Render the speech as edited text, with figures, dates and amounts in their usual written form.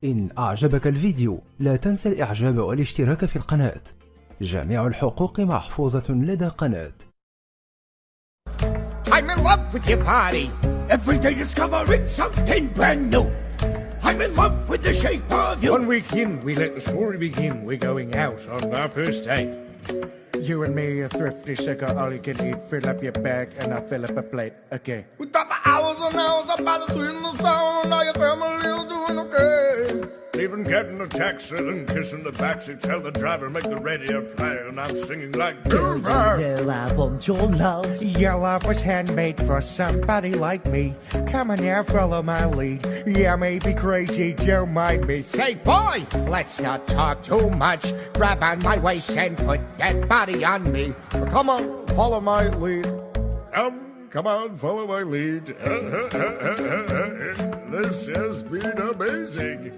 إن أعجبك الفيديو لا تنسى الإعجاب والاشتراك في القناة. جميع الحقوق محفوظة لدى قناة. I'm in love with your body. Every day discovering something brand new. I'm in love with the shape of you. 1 week in, we let the story begin. We're going out on our first date. You and me are thrifty, sugar, all you can eat. Fill up your bag and I'll fill up a plate. Okay. We talk for hours and hours about the sweet and the sour. Now your family is doing okay. Even getting a taxi and kissing the backseat. Tell the driver, make the radio play. And I'm singing like, Girl, I want your love. your love was handmade for somebody like me. Come on now, follow my lead. Yeah, I may be crazy, don't mind me. Say, boy, let's not talk too much. Grab on my waist and put that body on me. Come on, follow my lead. Come on, follow my lead. This has been amazing.